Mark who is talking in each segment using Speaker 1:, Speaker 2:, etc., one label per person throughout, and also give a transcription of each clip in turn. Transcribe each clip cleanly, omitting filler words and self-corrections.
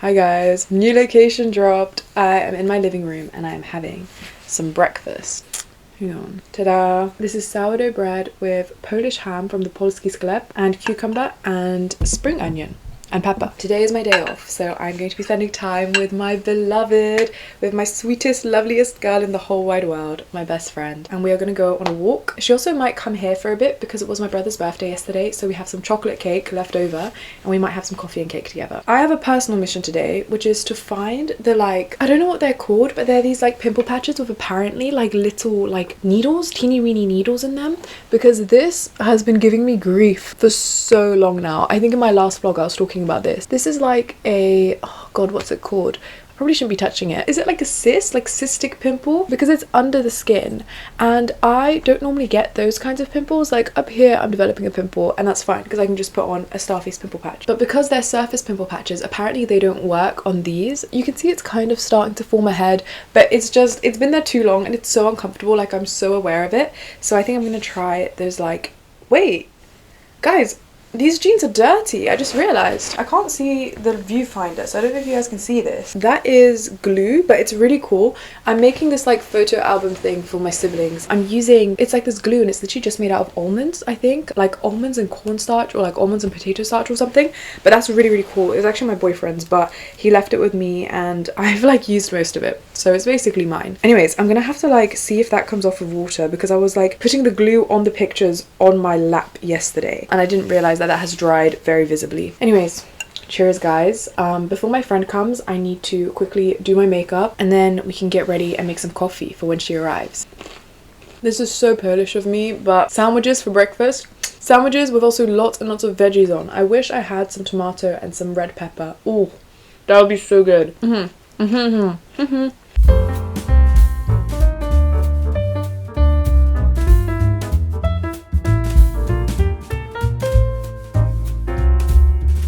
Speaker 1: Hi guys, new location dropped. I am in my living room and I am having some breakfast. Hang on. Ta-da! This is sourdough bread with Polish ham from the Polski sklep and cucumber and spring onion and pepper. Today is my day off, so I'm going to be spending time with my beloved, with my sweetest, loveliest girl in the whole wide world, my best friend. And we are going to go on a walk. She also might come here for a bit because it was my brother's birthday yesterday, so we have some chocolate cake left over and we might have some coffee and cake together. I have a personal mission today, which is to find the I don't know what they're called, but they're these pimple patches with apparently little needles, teeny weeny needles in them, because this has been giving me grief for so long now. I think in my last vlog I was talking about this. This is oh god, what's it called? I probably shouldn't be touching it. Is it like a cyst, cystic pimple? Because it's under the skin and I don't normally get those kinds of pimples. Up here I'm developing a pimple and that's fine because I can just put on a Starface pimple patch. But because they're surface pimple patches, apparently they don't work on these. You can see it's kind of starting to form a head, but it's been there too long and it's so uncomfortable. I'm so aware of it. So I think I'm gonna try those wait, guys, these jeans are dirty. I just realized. I can't see the viewfinder, so I don't know if you guys can see this. That is glue, but it's really cool. I'm making this photo album thing for my siblings. I'm using, it's this glue and it's literally just made out of almonds, I think. Almonds and cornstarch or almonds and potato starch or something. But that's really, really cool. It was actually my boyfriend's, but he left it with me and I've used most of it. So it's basically mine. Anyways, I'm gonna have to see if that comes off with water because I was putting the glue on the pictures on my lap yesterday and I didn't realize that has dried very visibly. Anyways, cheers guys. Before my friend comes, I need to quickly do my makeup and then we can get ready and make some coffee for when she arrives. This is so Polish of me, but sandwiches for breakfast. Sandwiches with also lots and lots of veggies on. I wish I had some tomato and some red pepper. Ooh, that would be so good.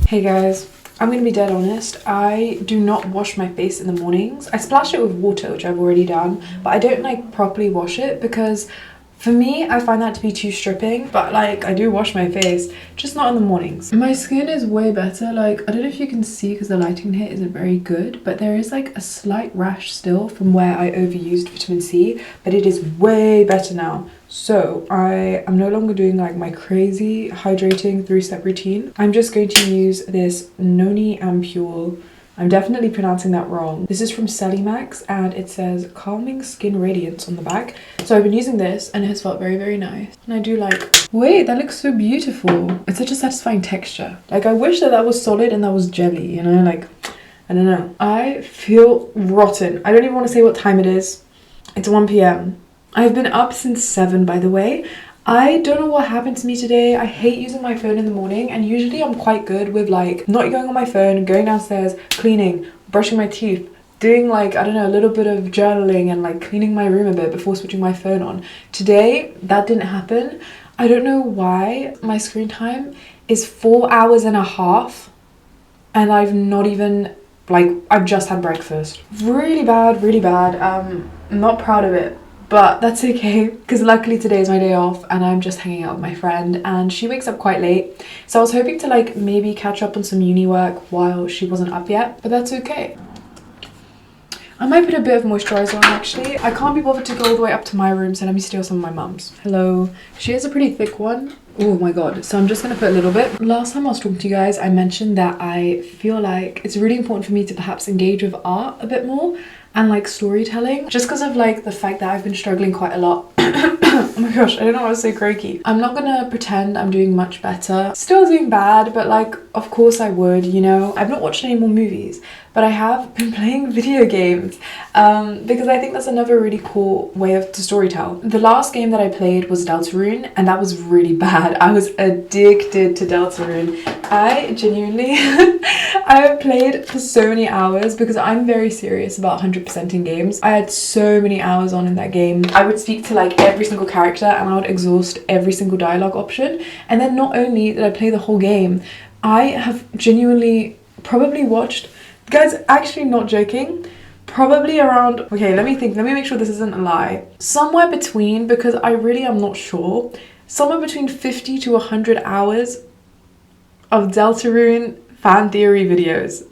Speaker 1: Hey guys, I'm gonna be dead honest. I do not wash my face in the mornings. I splash it with water, which I've already done, but I don't properly wash it because for me, I find that to be too stripping, but I do wash my face, just not in the mornings. My skin is way better. I don't know if you can see because the lighting here isn't very good, but there is a slight rash still from where I overused vitamin C, but it is way better now. So I am no longer doing my crazy hydrating 3-step routine. I'm just going to use this Noni Ampule. I'm definitely pronouncing that wrong. This is from Celimax and it says calming skin radiance on the back. So I've been using this and it has felt very, very nice. And I do wait, that looks so beautiful. It's such a satisfying texture. I wish that was solid and that was jelly, you know, I don't know. I feel rotten. I don't even want to say what time it is. It's 1 p.m. I've been up since 7, by the way. I don't know what happened to me today. I hate using my phone in the morning and usually I'm quite good with not going on my phone, going downstairs, cleaning, brushing my teeth, doing I don't know, a little bit of journaling and cleaning my room a bit before switching my phone on. Today, that didn't happen. I don't know why my screen time is 4 hours and a half and I've not even, I've just had breakfast. Really bad, really bad. I'm not proud of it. But that's okay because luckily today is my day off and I'm just hanging out with my friend and she wakes up quite late. So I was hoping to maybe catch up on some uni work while she wasn't up yet, but that's okay. I might put a bit of moisturizer on actually. I can't be bothered to go all the way up to my room, so let me steal some of my mum's. Hello. She has a pretty thick one. Oh my god. So I'm just gonna put a little bit. Last time I was talking to you guys, I mentioned that I feel it's really important for me to perhaps engage with art a bit more and storytelling, just because of the fact that I've been struggling quite a lot. Oh my gosh, I don't know why I was so croaky. I'm not gonna pretend I'm doing much better. Still doing bad, but of course I would, you know. I've not watched any more movies, but I have been playing video games because I think that's another really cool way to storytell. The last game that I played was Deltarune and that was really bad. I was addicted to Deltarune. I genuinely, I have played for so many hours because I'm very serious about 100% in games. I had so many hours on in that game. I would speak to every single character and I would exhaust every single dialogue option. And then not only did I play the whole game, I have genuinely probably watched, guys, actually not joking, probably around, okay, let me think, let me make sure this isn't a lie. Somewhere between, because I really am not sure, somewhere between 50 to 100 hours of Deltarune fan theory videos.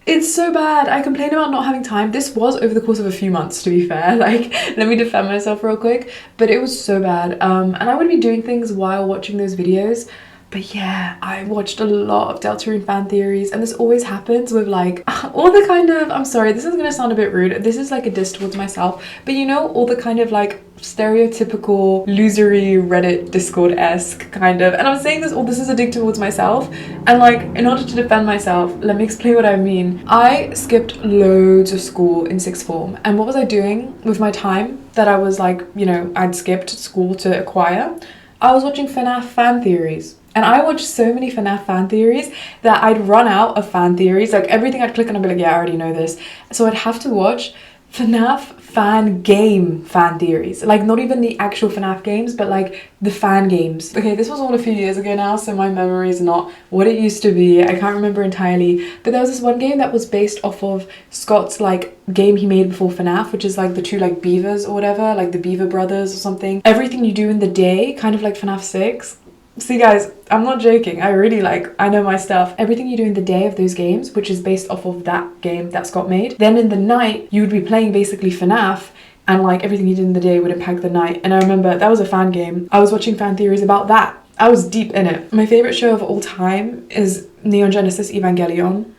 Speaker 1: It's so bad. I complain about not having time. This was over the course of a few months, to be fair. Like, let me defend myself real quick. But it was so bad. And I would be doing things while watching those videos. But yeah, I watched a lot of Deltarune fan theories, and this always happens with like all the kind of, I'm sorry, this is gonna sound a bit rude. This is like a diss towards myself, but you know, all the kind of like stereotypical losery Reddit Discord-esque kind of, and I'm saying this, all this is a dig towards myself, and like in order to defend myself, let me explain what I mean. I skipped loads of school in sixth form, and what was I doing with my time that I was like, you know, I'd skipped school to acquire? I was watching FNAF fan theories. And I watched so many FNAF fan theories that I'd run out of fan theories. Like everything I'd click on, I'd be like, yeah, I already know this. So I'd have to watch FNAF fan game fan theories. Like not even the actual FNAF games, but like the fan games. Okay, this was all a few years ago now, so my memory is not what it used to be. I can't remember entirely. But there was this one game that was based off of Scott's like game he made before FNAF, which is like the two like beavers or whatever, like the Beaver Brothers or something. Everything you do in the day, kind of like FNAF 6. See guys, I'm not joking, I know my stuff. Everything you do in the day of those games, which is based off of that game that Scott made, then in the night you would be playing basically FNAF, and like everything you did in the day would impact the night. And I remember that was a fan game. I was watching fan theories about that. I was deep in it. My favorite show of all time is Neon Genesis Evangelion,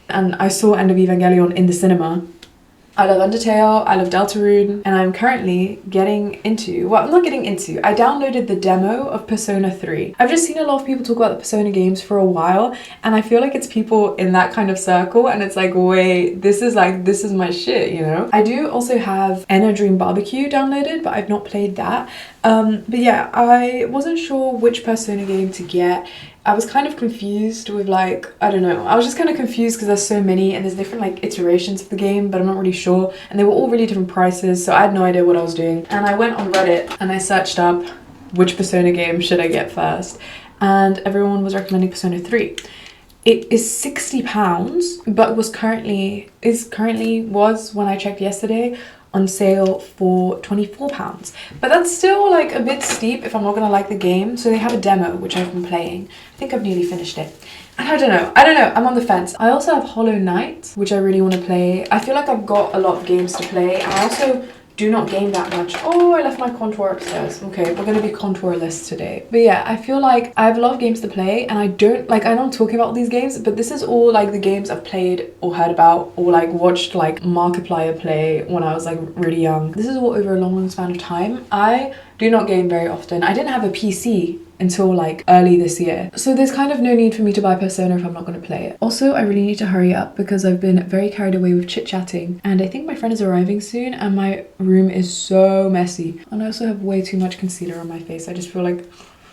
Speaker 1: and I saw End of Evangelion in the cinema. I love Undertale, I love Deltarune, and I'm currently getting into, well, I'm not getting into, I downloaded the demo of Persona 3. I've just seen a lot of people talk about the Persona games for a while, and I feel like it's people in that kind of circle, and it's like, wait, this is my shit, you know? I do also have Enna Dream Barbecue downloaded, but I've not played that. But yeah, I wasn't sure which Persona game to get. I was kind of confused with like, I don't know, I was just kind of confused because there's so many and there's different like iterations of the game, but I'm not really sure, and they were all really different prices, so I had no idea what I was doing. And I went on Reddit and I searched up which Persona game should I get first, and everyone was recommending Persona 3. It is £60, but was currently when I checked yesterday, on sale for £24, but that's still like a bit steep if I'm not gonna like the game. So they have a demo which I've been playing. I think I've nearly finished it, and I don't know, I'm on the fence. I also have Hollow Knight, which I really want to play. I feel like I've got a lot of games to play, and I also do not game that much. Oh, I left my contour upstairs. Okay, we're gonna be contour-less today. But yeah, I feel like I have a lot of games to play, and I know I'm talking about these games, but this is all like the games I've played or heard about or like watched like Markiplier play when I was like really young. This is all over a long span of time. I do not game very often. I didn't have a PC until like early this year, so there's kind of no need for me to buy Persona if I'm not going to play it. Also, I really need to hurry up because I've been very carried away with chit-chatting, and I think my friend is arriving soon, and my room is so messy, and I also have way too much concealer on my face. I just feel like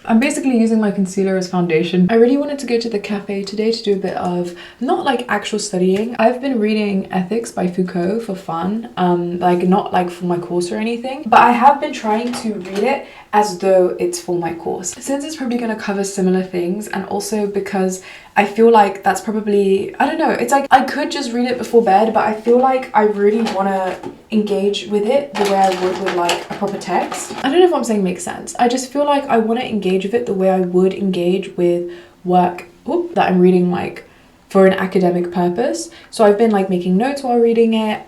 Speaker 1: I'm basically using my concealer as foundation. I really wanted to go to the cafe today to do a bit of, not like actual studying. I've been reading Ethics by Foucault for fun, like not like for my course or anything, but I have been trying to read it as though it's for my course, since it's probably going to cover similar things, and also because I feel like that's probably, I don't know, it's like I could just read it before bed, but I feel like I really want to engage with it the way I would with like a proper text. I don't know if what I'm saying makes sense. I just feel like I want to engage with it the way I would engage with work that I'm reading like for an academic purpose. So I've been like making notes while reading it.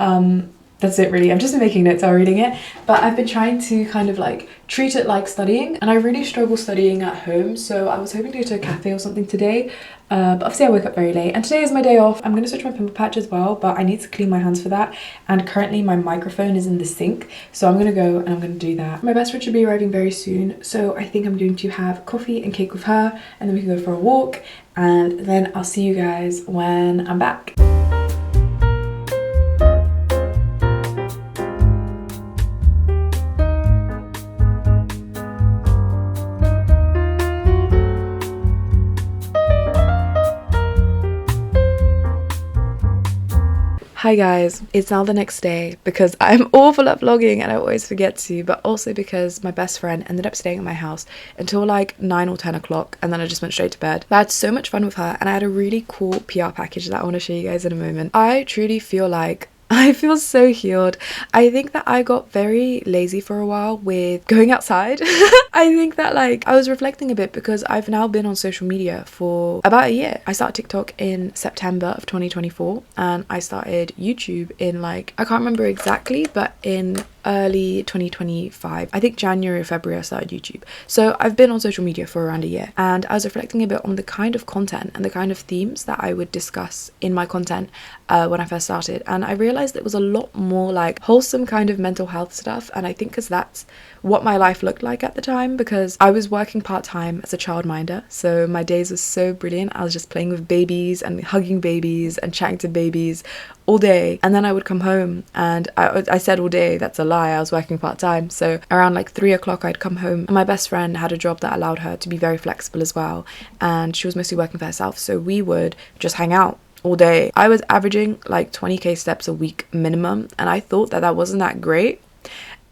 Speaker 1: That's it really. I've just been making notes while reading it, but I've been trying to kind of like treat it like studying, and I really struggle studying at home, so I was hoping to go to a cafe or something today, but obviously I woke up very late, and today is my day off. I'm going to switch my pimple patch as well, but I need to clean my hands for that, and currently my microphone is in the sink, so I'm going to go and I'm going to do that. My best friend should be arriving very soon, so I think I'm going to have coffee and cake with her, and then we can go for a walk, and then I'll see you guys when I'm back. Hi guys, it's now the next day because I'm awful at vlogging and I always forget to, but also because my best friend ended up staying at my house until like 9 or 10 o'clock, and then I just went straight to bed. But I had so much fun with her, and I had a really cool PR package that I want to show you guys in a moment. I truly feel like I feel so healed. I think that I got very lazy for a while with going outside. I think that like I was reflecting a bit because I've now been on social media for about a year. I started TikTok in September of 2024 and I started YouTube in like, I can't remember exactly, but in early 2025. I think January or February I started YouTube. So I've been on social media for around a year, and I was reflecting a bit on the kind of content and the kind of themes that I would discuss in my content when I first started, and I realized it was a lot more like wholesome kind of mental health stuff. And I think because that's what my life looked like at the time, because I was working part-time as a childminder, so my days were so brilliant. I was just playing with babies and hugging babies and chatting to babies all day, and then I would come home, and I said all day, that's a lie, I was working part-time. So around like 3 o'clock I'd come home, and my best friend had a job that allowed her to be very flexible as well, and she was mostly working for herself, so we would just hang out all day. I was averaging like 20k steps a week minimum, and I thought that that wasn't that great.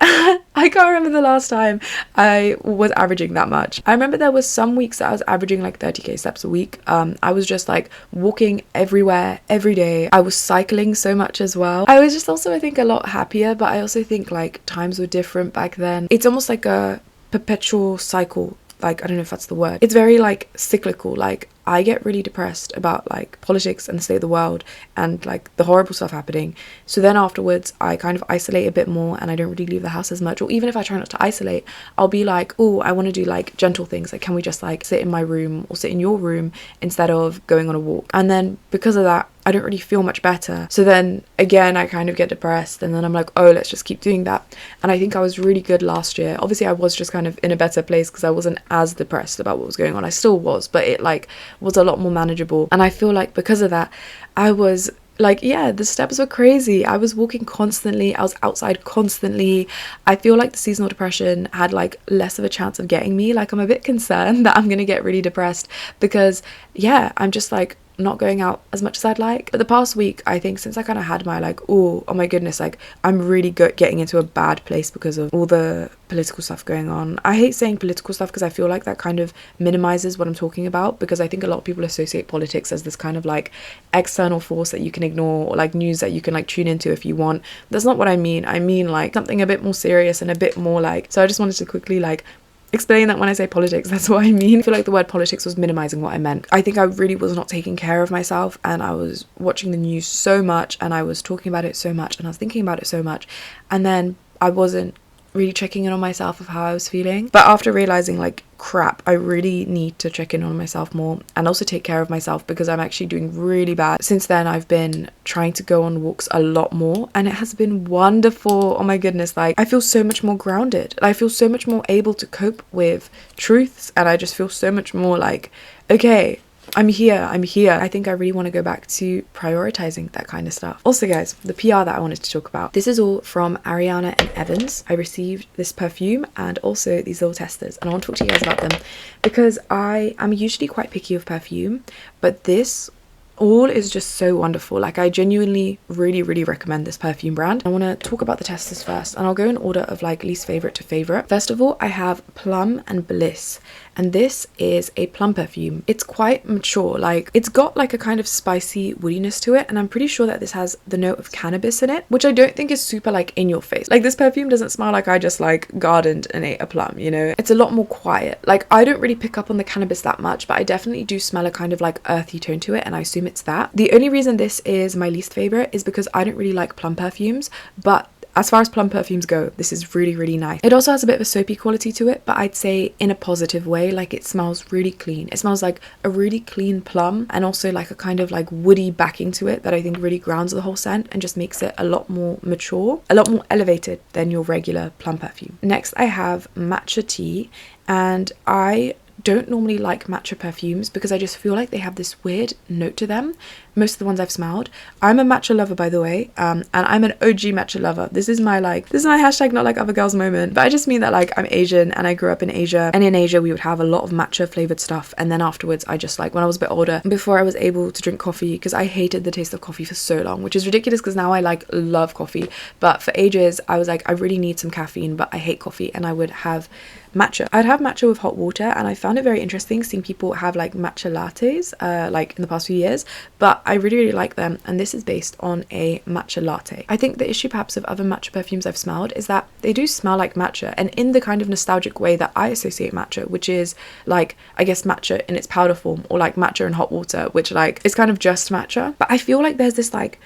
Speaker 1: I can't remember the last time I was averaging that much. I remember there was some weeks that I was averaging like 30k steps a week. I was just like walking everywhere every day. I was cycling so much as well. I was just also, I think, a lot happier, but I also think like times were different back then. It's almost like a perpetual cycle. Like, I don't know if that's the word. It's very like cyclical. Like, I get really depressed about like politics and the state of the world and like the horrible stuff happening. So then afterwards I kind of isolate a bit more and I don't really leave the house as much. Or even if I try not to isolate, I'll be like, oh, I want to do like gentle things. Like, can we just like sit in my room or sit in your room instead of going on a walk? And then because of that, I don't really feel much better. So then again, I kind of get depressed, and then I'm like, oh, let's just keep doing that. And I think I was really good last year. Obviously I was just kind of in a better place because I wasn't as depressed about what was going on. I still was, but it like was a lot more manageable. And I feel like because of that, I was like, yeah, the steps were crazy. I was walking constantly. I was outside constantly. I feel like the seasonal depression had like less of a chance of getting me. Like, I'm a bit concerned that I'm gonna get really depressed because yeah, I'm just like not going out as much as I'd like. But the past week, I think since I kind of had my like, oh my goodness, like I'm really getting into a bad place because of all the political stuff going on. I hate saying political stuff because I feel like that kind of minimizes what I'm talking about, because I think a lot of people associate politics as this kind of like external force that you can ignore, or like news that you can like tune into if you want. That's not what I mean. I mean like something a bit more serious and a bit more like, so I just wanted to quickly like explain that when I say politics, that's what I mean. I feel like the word politics was minimizing what I meant. I think I really was not taking care of myself, and I was watching the news so much, and I was talking about it so much, and I was thinking about it so much, and then I wasn't really checking in on myself of how I was feeling. But after realizing like, crap, I really need to check in on myself more and also take care of myself because I'm actually doing really bad. Since then, I've been trying to go on walks a lot more, and it has been wonderful. Oh my goodness, like I feel so much more grounded. I feel so much more able to cope with truths, and I just feel so much more like, okay, I'm here. I think I really want to go back to prioritizing that kind of stuff. Also guys, the PR that I wanted to talk about, this is all from Ariana and Evans. I received this perfume and also these little testers, and I want to talk to you guys about them because I am usually quite picky of perfume, but this all is just so wonderful. Like, I genuinely really recommend this perfume brand. I want to talk about the testers first, and I'll go in order of like least favorite to favorite. First of all, I have Plum and Bliss, and this is a plum perfume. It's quite mature, like it's got like a kind of spicy woodiness to it, and I'm pretty sure that this has the note of cannabis in it, which I don't think is super like in your face. Like, this perfume doesn't smell like I just like gardened and ate a plum, you know? It's a lot more quiet. Like, I don't really pick up on the cannabis that much, but I definitely do smell a kind of like earthy tone to it, and I assume it's that. The only reason this is my least favorite is because I don't really like plum perfumes, but as far as plum perfumes go, this is really nice. It also has a bit of a soapy quality to it, but I'd say in a positive way. Like, it smells really clean. It smells like a really clean plum, and also like a kind of like woody backing to it that I think really grounds the whole scent and just makes it a lot more mature, a lot more elevated than your regular plum perfume. Next, I have Matcha Tea, and I don't normally like matcha perfumes because I just feel like they have this weird note to them. Most of the ones I've smelled. I'm a matcha lover, by the way, and I'm an OG matcha lover. This is my hashtag not like other girls moment, but I just mean that like I'm Asian and I grew up in Asia, and in Asia we would have a lot of matcha flavored stuff, and then afterwards I just like, when I was a bit older, before I was able to drink coffee, because I hated the taste of coffee for so long, which is ridiculous because now I like love coffee, but for ages I was like, I really need some caffeine, but I hate coffee, and I would have matcha. I'd have matcha with hot water, and I found it very interesting seeing people have like matcha lattes like in the past few years, but but I really like them, and this is based on a matcha latte. I think the issue perhaps of other matcha perfumes I've smelled is that they do smell like matcha, and in the kind of nostalgic way that I associate matcha, which is like, I guess, matcha in its powder form, or like matcha in hot water, which like is kind of just matcha. But I feel like there's this like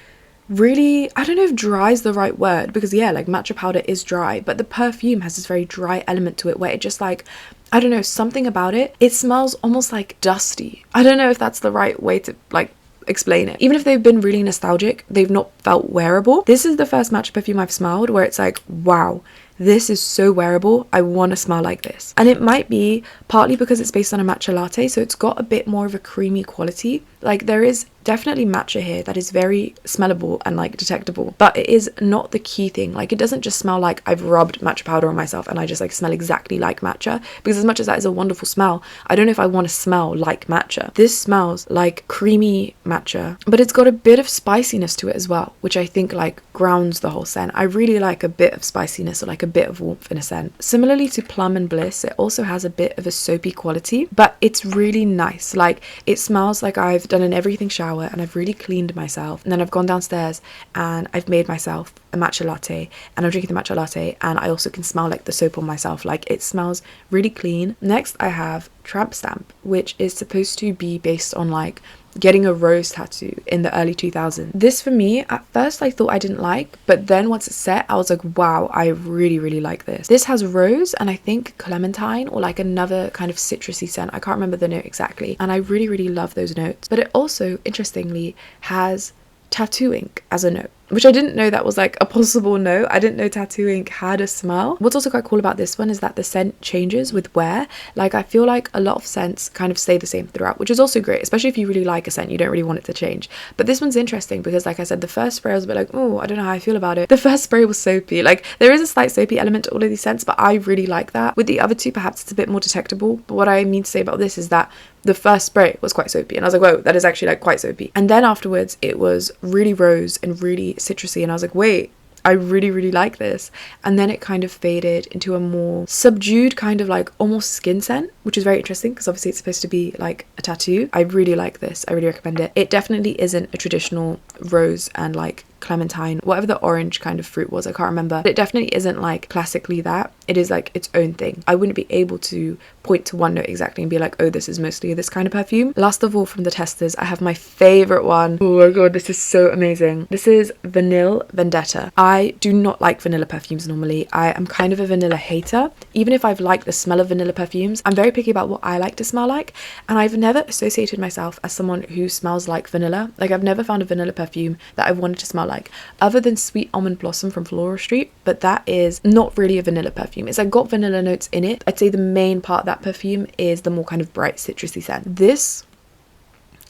Speaker 1: really, I don't know if dry is the right word, because yeah, like matcha powder is dry, but the perfume has this very dry element to it where it just like, I don't know, something about it, it smells almost like dusty. I don't know if that's the right way to like explain it. Even if they've been really nostalgic, they've not felt wearable. This is the first matcha perfume I've smelled where it's like, wow, this is so wearable, I want to smell like this. And it might be partly because it's based on a matcha latte, so it's got a bit more of a creamy quality. Like there is definitely matcha here that is very smellable and like detectable, but it is not the key thing. Like it doesn't just smell like I've rubbed matcha powder on myself and I just like smell exactly like matcha, because as much as that is a wonderful smell, I don't know if I want to smell like matcha. This smells like creamy matcha, but it's got a bit of spiciness to it as well, which I think like grounds the whole scent. I really like a bit of spiciness, or like a bit of warmth in a scent. Similarly to Plum and Bliss, it also has a bit of a soapy quality, but it's really nice. Like it smells like I've done an everything shower and I've really cleaned myself, and then I've gone downstairs and I've made myself a matcha latte, and I'm drinking the matcha latte, and I also can smell like the soap on myself. Like it smells really clean. Next I have Tramp Stamp, which is supposed to be based on like getting a rose tattoo in the early 2000s. This for me, at first I thought I didn't like, but then once it's set, I was like, wow, I really like this. This has rose and I think clementine, or like another kind of citrusy scent. I can't remember the note exactly, and I really love those notes. But it also, interestingly, has tattoo ink as a note, which I didn't know that was like a possible note. I didn't know tattoo ink had a smell. What's also quite cool about this one is that the scent changes with wear. Like I feel like a lot of scents kind of stay the same throughout, which is also great, especially if you really like a scent, you don't really want it to change. But this one's interesting because, like I said, the first spray I was a bit like, oh, I don't know how I feel about it. The first spray was soapy. Like there is a slight soapy element to all of these scents, but I really like that. With the other two, perhaps it's a bit more detectable, but what I mean to say about this is that the first spray was quite soapy, and I was like, whoa, that is actually like quite soapy. And then afterwards it was really rose and really citrusy, and I was like, wait, I really like this. And then it kind of faded into a more subdued kind of like almost skin scent, which is very interesting because obviously it's supposed to be like a tattoo. I really like this. I really recommend it. It definitely isn't a traditional rose and like clementine, whatever the orange kind of fruit was, I can't remember, but it definitely isn't like classically that. It is like its own thing. I wouldn't be able to point to one note exactly and be like, oh, this is mostly this kind of perfume. Last of all, from the testers, I have my favorite one. Oh my god, this is so amazing. This is Vanille Vendetta. I do not like vanilla perfumes normally. I am kind of a vanilla hater. Even if I've liked the smell of vanilla perfumes, I'm very picky about what I like to smell like, and I've never associated myself as someone who smells like vanilla. Like I've never found a vanilla perfume that I've wanted to smell like, other than Sweet Almond Blossom from Floral Street, but that is not really a vanilla perfume. It's like got vanilla notes in it. I'd say the main part of that perfume is the more kind of bright citrusy scent. This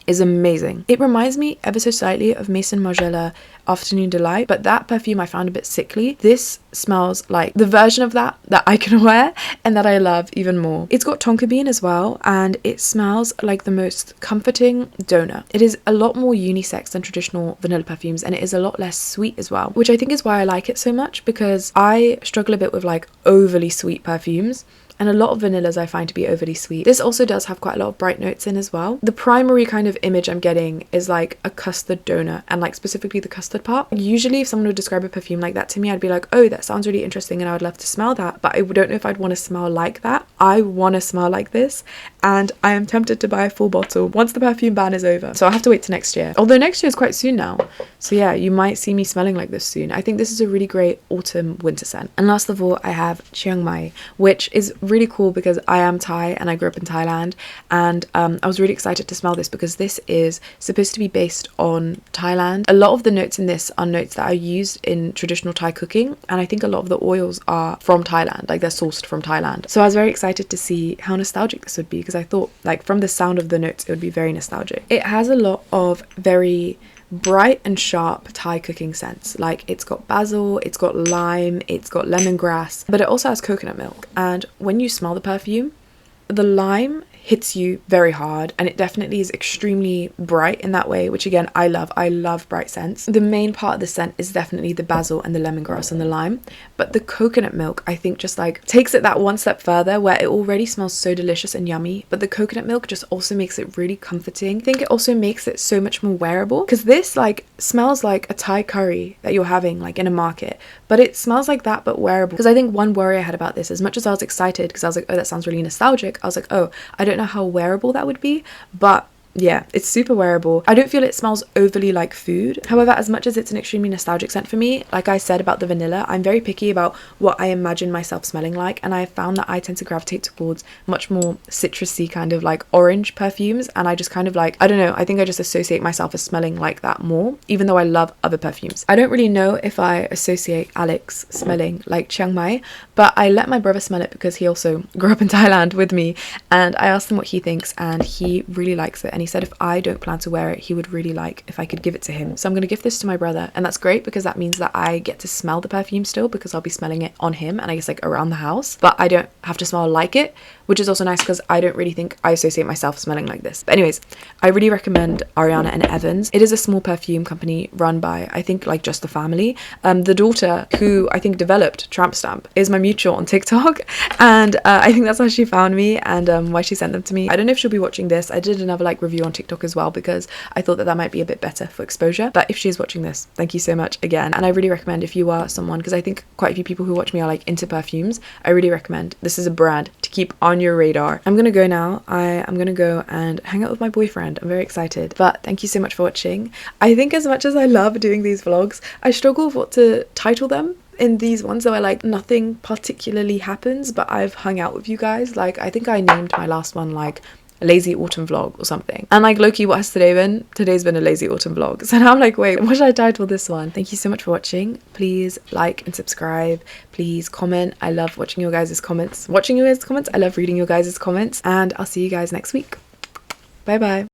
Speaker 1: is amazing. It reminds me ever so slightly of Maison Margiela Afternoon Delight, but that perfume I found a bit sickly. This smells like the version of that I can wear and that I love even more. It's got tonka bean as well, and it smells like the most comforting donut. It is a lot more unisex than traditional vanilla perfumes, and it is a lot less sweet as well, which I think is why I like it so much, because I struggle a bit with like overly sweet perfumes. And a lot of vanillas I find to be overly sweet. This also does have quite a lot of bright notes in as well. The primary kind of image I'm getting is like a custard donut, and like specifically the custard part. Usually if someone would describe a perfume like that to me, I'd be like, oh, that sounds really interesting and I would love to smell that, but I don't know if I'd want to smell like that. I want to smell like this, and I am tempted to buy a full bottle once the perfume ban is over. So I'll have to wait till next year. Although next year is quite soon now. So yeah, you might see me smelling like this soon. I think this is a really great autumn winter scent. And last of all, I have Chiang Mai, which is really cool because I am Thai and I grew up in Thailand, and I was really excited to smell this because this is supposed to be based on Thailand. A lot of the notes in this are notes that are used in traditional Thai cooking, and I think a lot of the oils are from Thailand, like they're sourced from Thailand. So I was very excited to see how nostalgic this would be, because I thought like from the sound of the notes it would be very nostalgic. It has a lot of very bright and sharp Thai cooking scents. Like it's got basil, it's got lime, it's got lemongrass, but it also has coconut milk. And when you smell the perfume, the lime hits you very hard, and it definitely is extremely bright in that way, which again I love bright scents. The main part of the scent is definitely the basil and the lemongrass and the lime, but the coconut milk I think just like takes it that one step further, where it already smells so delicious and yummy, but the coconut milk just also makes it really comforting. I think it also makes it so much more wearable, because this like smells like a Thai curry that you're having like in a market, but it smells like that but wearable. Because I think one worry I had about this, as much as I was excited because I was like, oh, that sounds really nostalgic, I was like, oh, I don't know how wearable that would be, but yeah, it's super wearable. I don't feel it smells overly like food. However, as much as it's an extremely nostalgic scent for me, like I said about the vanilla, I'm very picky about what I imagine myself smelling like, and I found that I tend to gravitate towards much more citrusy kind of like orange perfumes, and I just kind of like, I don't know, I think I just associate myself as smelling like that more, even though I love other perfumes. I don't really know if I associate Aleks smelling like Chiang Mai, but I let my brother smell it because he also grew up in Thailand with me, and I asked him what he thinks, and he really likes it, and he said if I don't plan to wear it, he would really like if I could give it to him. So I'm going to give this to my brother, and that's great because that means that I get to smell the perfume still, because I'll be smelling it on him and I guess like around the house, but I don't have to smell like it, which is also nice because I don't really think I associate myself smelling like this. But anyways, I really recommend Ariana and Evans. It is a small perfume company run by, I think, like just the family. The daughter, who I think developed Tramp Stamp, is my mutual on TikTok, and I think that's how she found me and why she sent them to me. I don't know if she'll be watching this. I did another like review on TikTok as well because I thought that that might be a bit better for exposure, but if she is watching this, thank you so much again. And I really recommend, if you are someone, because I think quite a few people who watch me are like into perfumes, I really recommend, this is a brand to keep on your radar. I'm gonna go now. I'm gonna go and hang out with my boyfriend. I'm very excited, but thank you so much for watching. I think as much as I love doing these vlogs, I struggle with what to title them. In these ones, though, I like nothing particularly happens, but I've hung out with you guys. Like I think I named my last one like lazy autumn vlog or something, and like low-key, what has today been? Today's been a lazy autumn vlog. So now I'm like, wait, what should I title this one? Thank you so much for watching. Please like and subscribe, please comment. I love watching your guys' comments, I love reading your guys' comments, and I'll see you guys next week. Bye bye.